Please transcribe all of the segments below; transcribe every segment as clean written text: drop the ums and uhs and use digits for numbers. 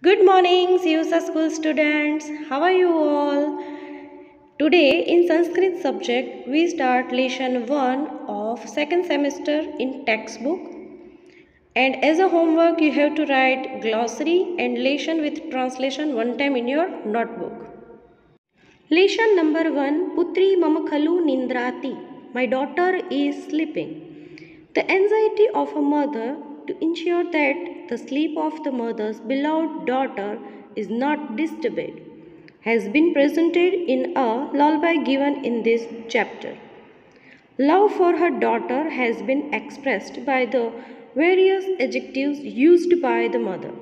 Good morning, CUSA school students. How are you all? Today in Sanskrit subject we start lesson 1 of second semester in textbook, and as a homework you have to write glossary and lesson with translation one time in your notebook. Lesson number 1, Putri mama khalu nindrati. My daughter is sleeping. The anxiety of a mother to ensure that the sleep of the mother's beloved daughter is not disturbed has been presented in a lullaby given in this chapter. Love for her daughter has been expressed by the various adjectives used by the mother.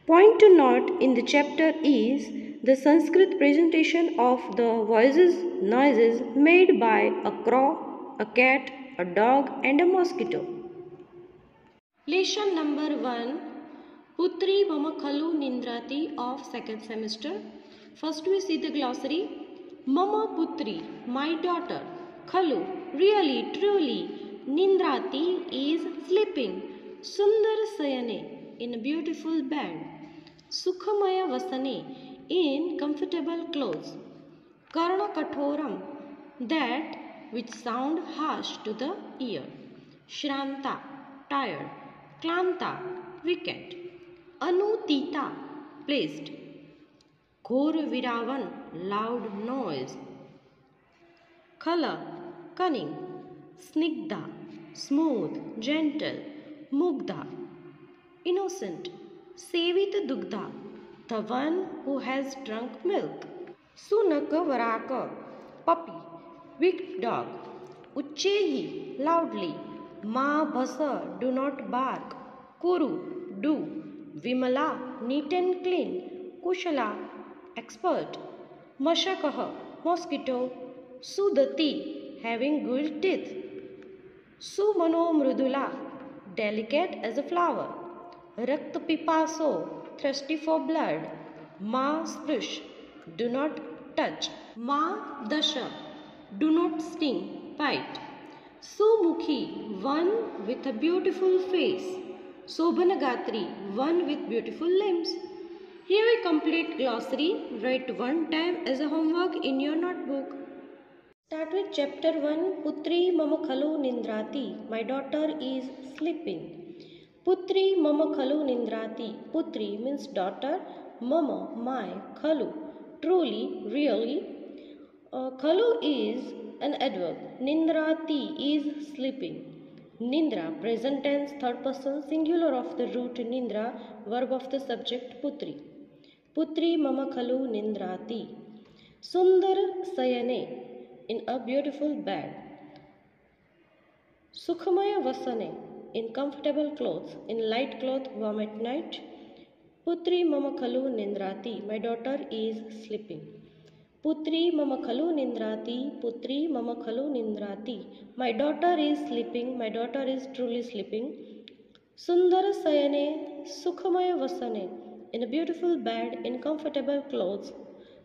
Point to note in the chapter is the Sanskrit presentation of the noises made by a crow, a cat, a dog, and a mosquito. Lesson number 1, Putri Mama Khalu Nindrati of second semester. First we see the glossary. Mama Putri, my daughter. Khalu, really, truly. Nindrati is sleeping. Sundar Sayane, in a beautiful bed. Sukhamaya Vasane, in comfortable clothes. Karna Kathoram, that which sound harsh to the ear. Shranta, tired. Klanta, wicked. Anutita, placed. Ghor Viravan, loud noise. Khala, cunning. Snigdha, smooth, gentle. Mugdha, innocent. Sevita Dugdha, the one who has drunk milk. Sunaka Varaka, puppy. Weak dog. Uchehi, loudly. Ma Bhasa, do not bark. Kuru, do. Vimala, neat and clean. Kushala, expert. Mashakaha, mosquito. Sudati, having good teeth. Sumano Mrudula, delicate as a flower. Rakt Pipaso, thirsty for blood. Ma Sprush, do not touch. Ma Dasha, do not sting, bite. Sumukhi, one with a beautiful face. Sobhanagatri, one with beautiful limbs. Here we complete glossary. Write one time as a homework in your notebook. Start with chapter 1, Putri Mama Khalu Nindrati. My daughter is sleeping. Putri Mama Khalu Nindrati. Putri means daughter. Mama, my. Khalu, truly, really. Khalu is an adverb. Nindrati is sleeping. Nindra, present tense, third person, singular of the root Nindra, verb of the subject Putri. Putri Mama Khalu Nindrati. Sundar Sayane, in a beautiful bed. Sukhamaya Vasane, in comfortable clothes, in light cloth, warm at night. Putri Mama Khalu Nindrati, my daughter is sleeping. Putri Mama Khalu Nindrati, Putri Mama Khalu Nindrati, my daughter is sleeping, my daughter is truly sleeping. Sundara Sayane, Sukhamaya Vasane, in a beautiful bed, in comfortable clothes.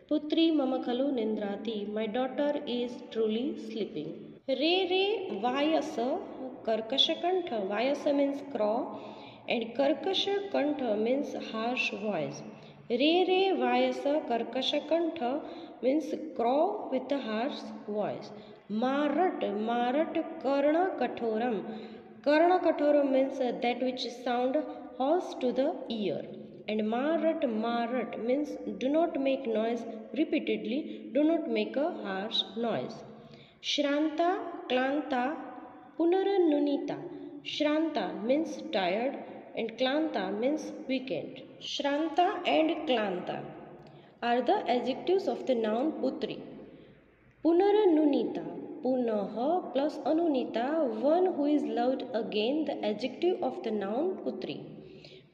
Putri Mama Khalu Nindrati, my daughter is truly sleeping. Re Re Vayasa Karkasha Kantha. Vayasa means crow and Karkasha Kantha means harsh voice. Re Re Vayasa Karkasha Kantha means crow with a harsh voice. Marat Karna Kathoram. Karna Kathoram means that which sound harsh to the ear. And Marat means do not make noise repeatedly, do not make a harsh noise. Shranta, Klanta, Punaranunita. Shranta means tired and Klanta means weekend. Shranta and Klanta are the adjectives of the noun Putri. Punaranunita, Punaha plus Anunita, one who is loved again, the adjective of the noun Putri.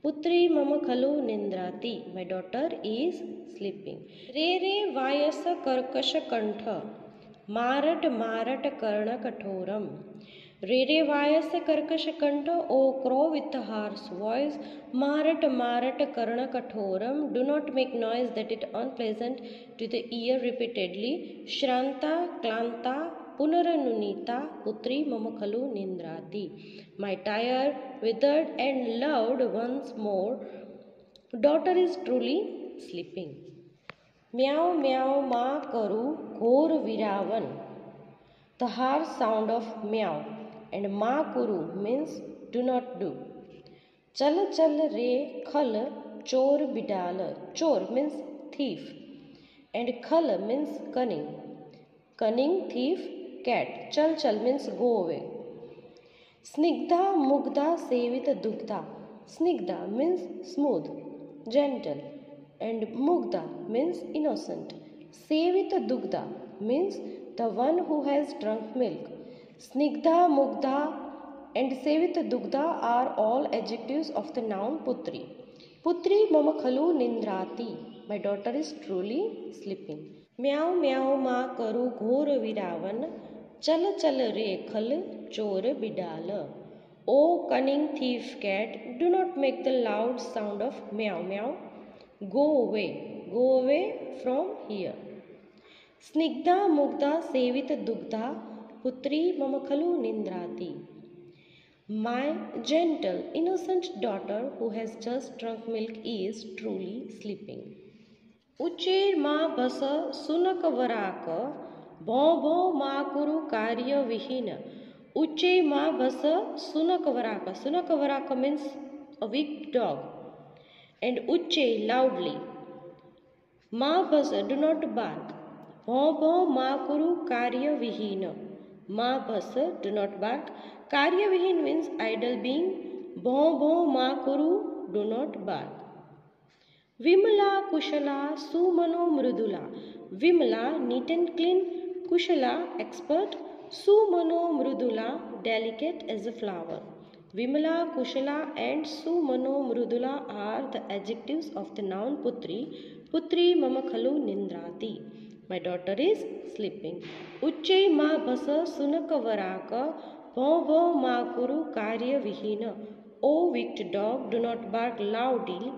Putri Mama Khalu Nindrati, my daughter is sleeping. Re Re Vayasa Karkasha Kantha. Marat Karna Kathoram. Re Re Vayasa Karkasha Kantha, O crow with a harsh voice. Marat Karna Kathoram. Do not make noise that is unpleasant to the ear repeatedly. Shranta Klanta Punaranunita Putri Mama Khalu Nindrati. My tired, withered and loved once more. Daughter is truly sleeping. Meow meow ma karu ghor viravan. The harsh sound of meow and ma kuru means do not do. Chal chal re khal chor bidal. Chor means thief and khal means cunning. Cunning thief cat. Chal chal means go away. Snigdha mugdha sevita dugdha. Snigdha means smooth, gentle, and mugdha means innocent. Sevita dugdha means the one who has drunk milk. Snigdha, mugdha, and sevita dugdha are all adjectives of the noun putri. Putri mama khalu nindrati. My daughter is truly sleeping. Meow meow ma karu ghor viravan. Chal chal re khal chor bidala. O cunning thief cat, do not make the loud sound of meow meow. Go away from here. Snigdha mugdha sevita dugdha putri mama khalu nindrati. My gentle, innocent daughter who has just drunk milk is truly sleeping. Ucher ma basa sunak varaka bhaw bhaw ma kuru karya vihina. Uche ma basa sunak varaka. Sunak varaka means a weak dog. And uche loudly. Ma basa do not bark. Bhaw bhaw ma kuru karya vihina. Ma basa do not bark. Karya vihin means idle being. Bhaw bhaw ma kuru do not bark. Vimala Kushala Sumano Mrudula. Vimala neat and clean. Kushala expert. Sumano Mrudula delicate as a flower. Vimala, Kushala and Sumano Mrudula are the adjectives of the noun Putri. Putri mama khalu nindrati. My daughter is sleeping. Uche ma basa sunaka varaka. Bhaw bhaw ma kuru karya vihina. O wicked dog, do not bark loudly.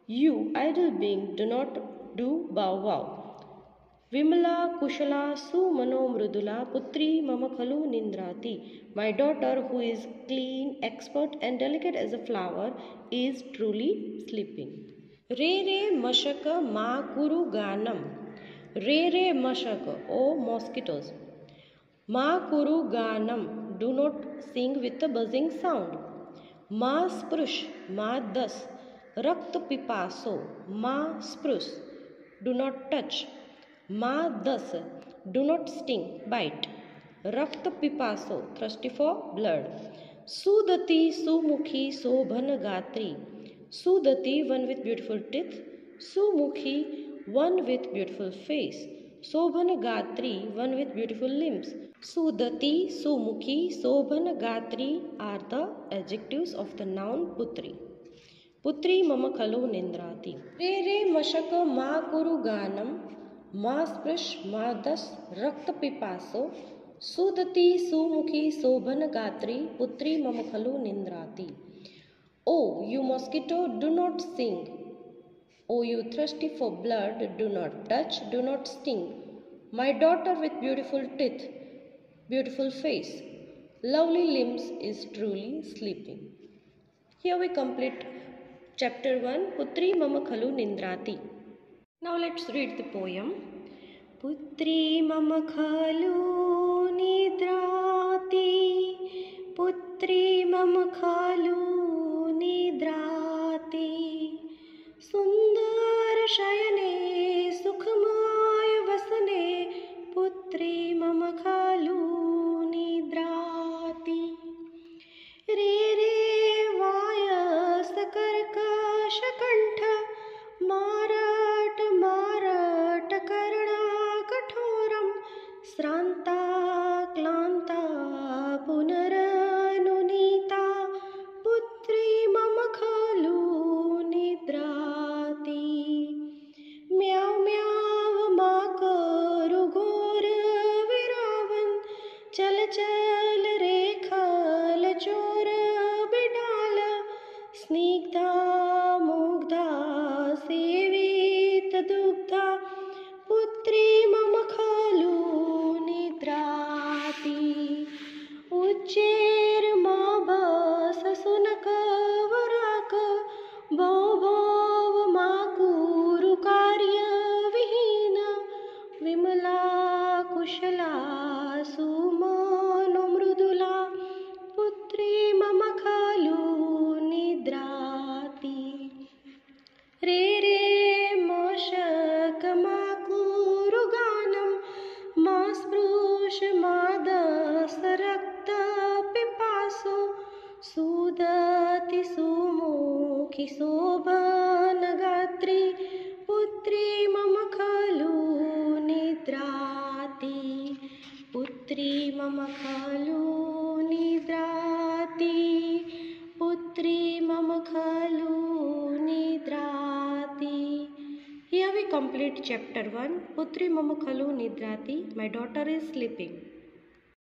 You, idle being, do not do bow wow. Vimala, Kushala, Sumano, Mrudula, Putri, Mama Khalu, Nindrati. My daughter, who is clean, expert, and delicate as a flower, is truly sleeping. Re re mashaka ma kuru ganam. Re re mashaka, oh mosquitoes. Ma kuru ganam, do not sing with a buzzing sound. Ma sprush, ma das. Rakt pipaso, ma spruce, do not touch. Ma das, do not sting, bite. Rakt pipaso, thirsty for blood. Sudati, sumukhi, sobhan gatri. Sudati, one with beautiful teeth. Sumukhi, one with beautiful face. Sobhan gatri, one with beautiful limbs. Sudati, sumukhi, sobhan gatri are the adjectives of the noun putri. Putri mama khalu nindrati. Re re mashaka ma kuru ganam. Ma sprush ma das rakt pipaso. Sudati sumukhi sobhan gatri. Putri mama khalu nindrati. Oh, you mosquito, do not sing. Oh, you thirsty for blood, do not touch, do not sting. My daughter with beautiful teeth, beautiful face, lovely limbs is truly sleeping. Here we complete Chapter 1 Putri Mama Khalu Nindrati. Now let's read the poem. Putri Mama Khalu Nidrati. Putri Mama Khalu Nidrati. Sundar Shayane Sukhmaya Vasane. Putri Mama Khalu Nidrati. Re re शकंठ माराट माराट कर्णा कठोरम श्रांता क्लांता पुनरनुनीता पुत्री मम खलु उदति सुमुखि शोभनगात्री पुत्री मम खलु निद्राति पुत्री मम खलु निद्राति पुत्री मम खलु निद्राति. Here we complete chapter 1. Putri mama khalu nidrati. My daughter is sleeping.